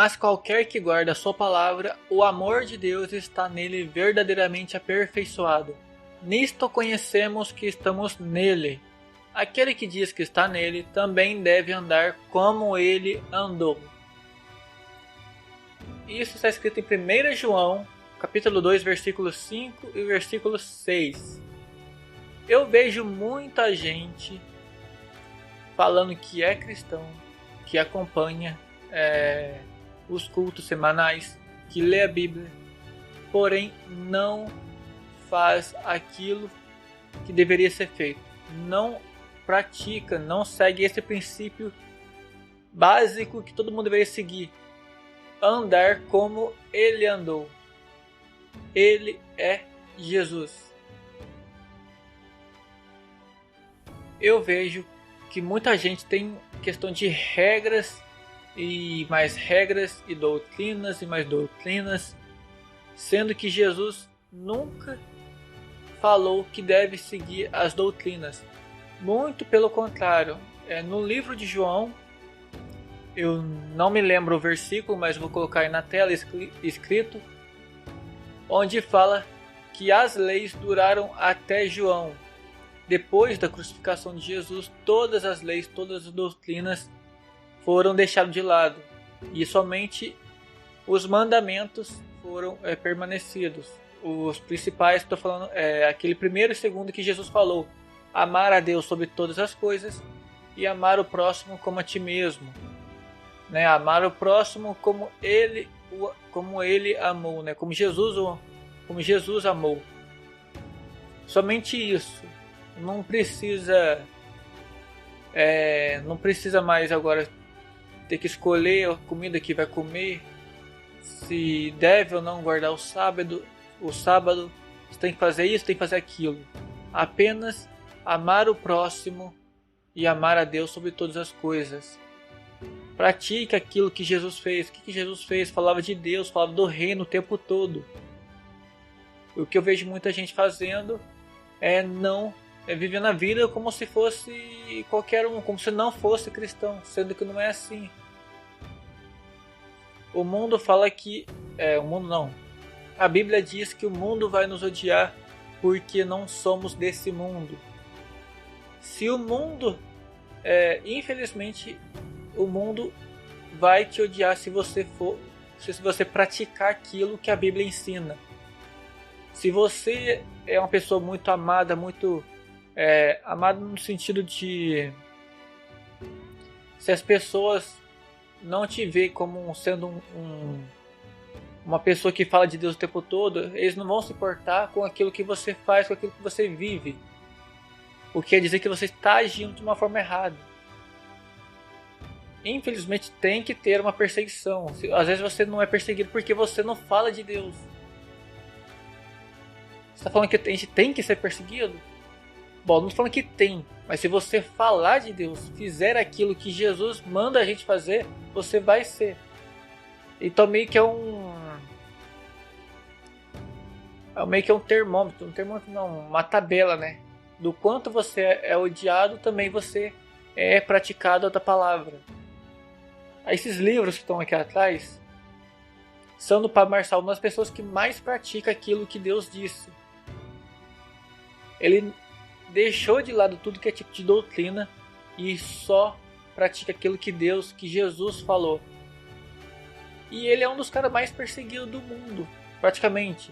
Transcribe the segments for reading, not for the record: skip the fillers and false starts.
Mas qualquer que guarda a sua palavra, o amor de Deus está nele verdadeiramente aperfeiçoado. Nisto conhecemos que estamos nele. Aquele que diz que está nele também deve andar como ele andou. Isso está escrito em 1 João, capítulo 2, versículo 5 e versículo 6. Eu vejo muita gente falando que é cristão, que acompanha os cultos semanais, que lê a Bíblia, porém não faz aquilo que deveria ser feito. Não pratica, não segue esse princípio básico que todo mundo deveria seguir. Andar como ele andou. Ele é Jesus. Eu vejo que muita gente tem questão de regras e mais regras e doutrinas e mais doutrinas, sendo que Jesus nunca falou que deve seguir as doutrinas. Muito pelo contrário. No livro de João, eu não me lembro o versículo, mas vou colocar aí na tela escrito, onde fala que as leis duraram até João. Depois da crucificação de Jesus, todas as leis, todas as doutrinas foram deixadas de lado e somente os mandamentos foram permanecidos. Os principais, estou falando, aquele primeiro e segundo que Jesus falou: amar a Deus sobre todas as coisas e amar o próximo como a ti mesmo, né? Amar o próximo como ele amou, né? Como Jesus amou. Somente isso. Não precisa mais agora ter que escolher a comida que vai comer, se deve ou não guardar o sábado, você tem que fazer isso, tem que fazer aquilo. Apenas amar o próximo e amar a Deus sobre todas as coisas. Pratique aquilo que Jesus fez. O que Jesus fez? Falava de Deus, falava do reino o tempo todo. O que eu vejo muita gente fazendo é vivendo a vida como se fosse qualquer um, como se não fosse cristão, sendo que não é assim. O mundo fala que... o mundo não. A Bíblia diz que o mundo vai nos odiar porque não somos desse mundo. Se o mundo... infelizmente, o mundo vai te odiar se você praticar aquilo que a Bíblia ensina. Se você é uma pessoa muito amada, muito... amado no sentido de... se as pessoas não te veem como sendo uma pessoa que fala de Deus o tempo todo, eles não vão se importar com aquilo que você faz, com aquilo que você vive. O que quer dizer que você está agindo de uma forma errada. Infelizmente tem que ter uma perseguição. Às vezes você não é perseguido porque você não fala de Deus. Você está falando que a gente tem que ser perseguido? Bom, não estou falando que tem, mas se você falar de Deus, fizer aquilo que Jesus manda a gente fazer, você vai ser. Então meio que é um termômetro, não, uma tabela, né? Do quanto você é odiado, também você é praticado da palavra. Esses livros que estão aqui atrás são do Pablo Marçal, uma das pessoas que mais pratica aquilo que Deus disse. Ele deixou de lado tudo que é tipo de doutrina e só pratica aquilo que Jesus falou. E ele é um dos caras mais perseguidos do mundo, praticamente.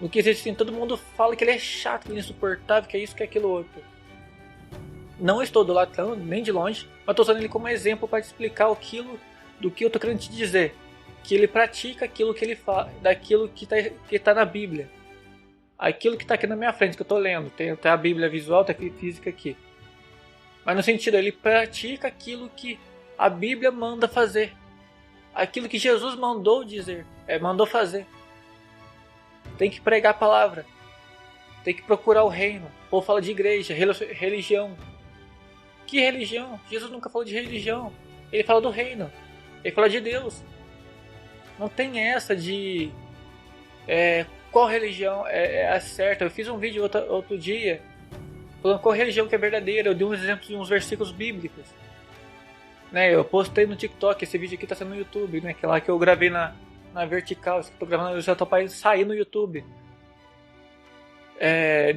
No que existe, assim, todo mundo fala que ele é chato, que ele é insuportável, que é isso, que é aquilo outro. Não estou idolatrando, nem de longe, mas estou usando ele como exemplo para te explicar aquilo do que eu estou querendo te dizer. Que ele pratica aquilo que ele fala, daquilo que está na Bíblia. Aquilo que está aqui na minha frente, que eu estou lendo. Tem a Bíblia visual, tem a física aqui. Mas no sentido, ele pratica aquilo que a Bíblia manda fazer. Aquilo que Jesus mandou dizer, mandou fazer. Tem que pregar a palavra. Tem que procurar o reino. Ou fala de igreja, religião. Que religião? Jesus nunca falou de religião. Ele fala do reino. Ele fala de Deus. Não tem essa de... qual religião é a certa. Eu fiz um vídeo outro dia falando qual religião que é verdadeira. Eu dei uns exemplos de uns versículos bíblicos. né? Eu postei no TikTok, esse vídeo aqui tá sendo no YouTube, né? Que é lá que eu gravei na vertical, esse que eu tô gravando, eu já tô para sair no YouTube.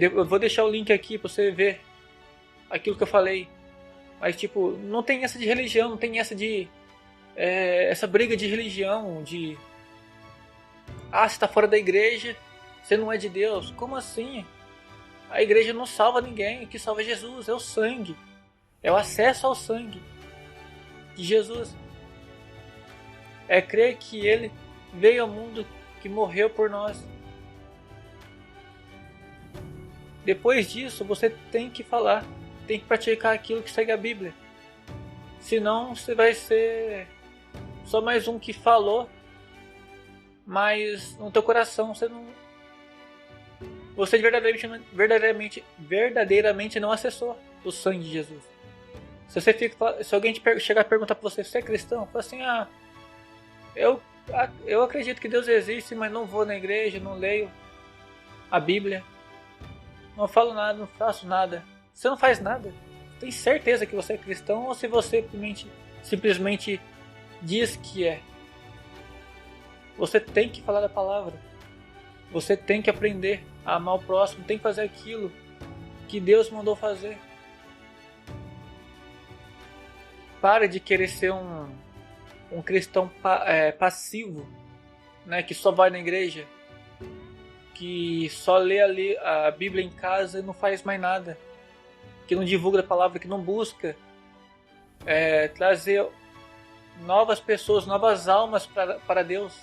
Eu vou deixar o link aqui pra você ver aquilo que eu falei. Mas tipo, não tem essa de religião, não tem essa de essa briga de religião, de você tá fora da igreja, você não é de Deus. Como assim? A igreja não salva ninguém, o que salva é Jesus, é o sangue. É o acesso ao sangue de Jesus. É crer que ele veio ao mundo, que morreu por nós. Depois disso, você tem que falar, tem que praticar aquilo que segue a Bíblia. Senão você vai ser só mais um que falou, mas no teu coração você verdadeiramente não acessou o sangue de Jesus. Se alguém chegar a perguntar para você, você é cristão? Fala assim, eu acredito que Deus existe, mas não vou na igreja, não leio a Bíblia, não falo nada, não faço nada. Você não faz nada? Tem certeza que você é cristão ou se você simplesmente diz que é? Você tem que falar da palavra. Você tem que aprender a amar o próximo, tem que fazer aquilo que Deus mandou fazer. Pare de querer ser um cristão passivo, né, que só vai na igreja, que só lê a Bíblia em casa e não faz mais nada, que não divulga a palavra, que não busca trazer novas pessoas, novas almas para Deus.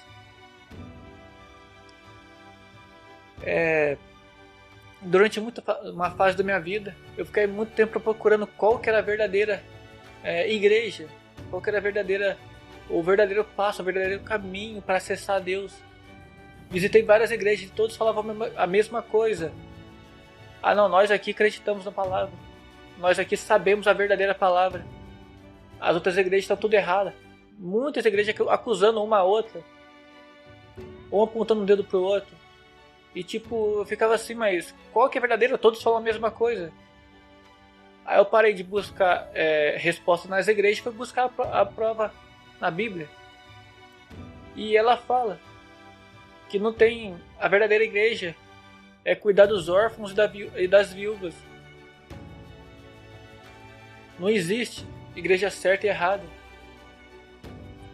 Durante uma fase da minha vida, eu fiquei muito tempo procurando qual que era a verdadeira igreja, qual que era o verdadeiro passo, o verdadeiro caminho para acessar a Deus. Visitei várias igrejas e todos falavam a mesma coisa. Não, nós aqui acreditamos na palavra, nós aqui sabemos a verdadeira palavra. As outras igrejas estão tudo erradas. Muitas igrejas acusando uma a outra, um apontando um dedo pro outro. E tipo, eu ficava assim, mas qual que é verdadeiro? Todos falam a mesma coisa. Aí eu parei de buscar resposta nas igrejas e fui buscar a prova na Bíblia. E ela fala que não tem a verdadeira igreja é cuidar dos órfãos e das viúvas. Não existe igreja certa e errada.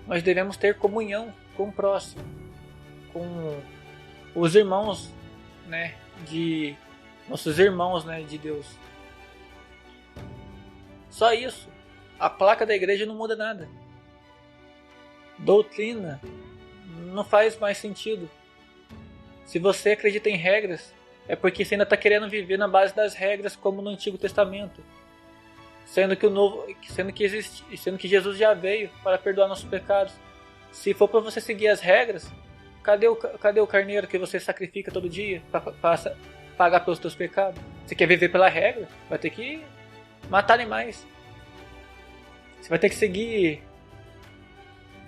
Nós devemos ter comunhão com o próximo, com os irmãos, né, nossos irmãos, né, de Deus. Só isso. A placa da igreja não muda nada. Doutrina não faz mais sentido. Se você acredita em regras, é porque você ainda está querendo viver na base das regras como no Antigo Testamento, sendo que Jesus já veio para perdoar nossos pecados. Se for para você seguir as regras, cadê o carneiro que você sacrifica todo dia para pagar pelos seus pecados? Você quer viver pela regra? Vai ter que matar animais. Você vai ter que seguir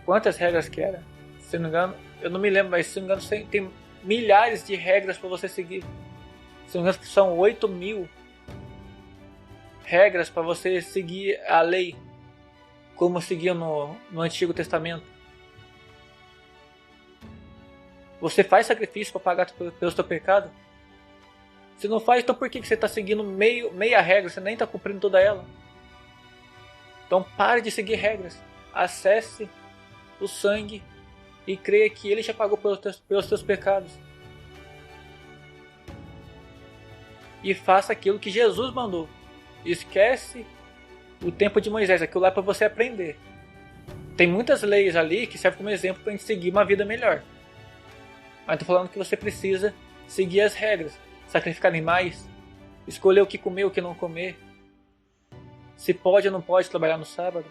quantas regras que era? Se não me engano, eu não me lembro, mas se não me engano tem milhares de regras para você seguir. Se não me engano, são 8.000 regras para você seguir a lei, como seguia no Antigo Testamento. Você faz sacrifício para pagar pelo seu pecado? Se não faz, então por que você está seguindo meia regra? Você nem está cumprindo toda ela. Então pare de seguir regras. Acesse o sangue e creia que Ele já pagou pelos seus pecados. E faça aquilo que Jesus mandou. Esquece o tempo de Moisés. Aquilo lá é para você aprender. Tem muitas leis ali que servem como exemplo para a gente seguir uma vida melhor. Mas estou falando que você precisa seguir as regras. Sacrificar animais, escolher o que comer, o que não comer, se pode ou não pode trabalhar no sábado.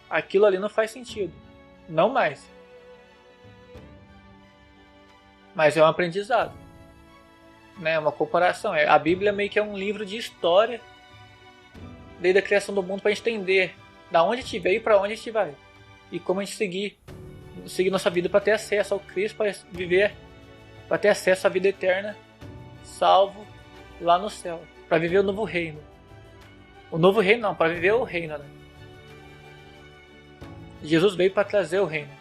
Aquilo ali não faz sentido, não mais. Mas é um aprendizado, né? Uma comparação. A Bíblia meio que é um livro de história desde a criação do mundo para a gente entender da onde a gente veio e para onde a gente vai e como a gente seguir nossa vida para ter acesso ao Cristo, para viver, para ter acesso à vida eterna, salvo lá no céu, para viver o novo reino. O novo reino não, para viver o reino, né? Jesus veio para trazer o reino.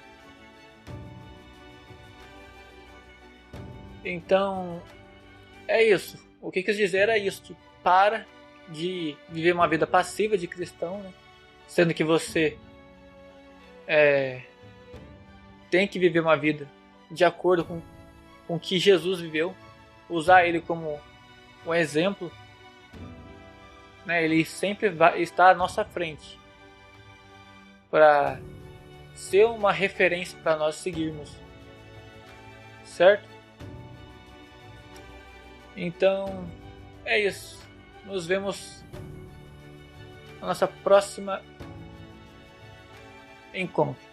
Então, é isso. O que quis dizer é isso. Que para de viver uma vida passiva de cristão, né? Sendo que você tem que viver uma vida de acordo com o que Jesus viveu. Usar ele como um exemplo. Né? Ele sempre está à nossa frente. Para ser uma referência para nós seguirmos. Certo? Então, é isso. Nos vemos na nossa próxima encontro.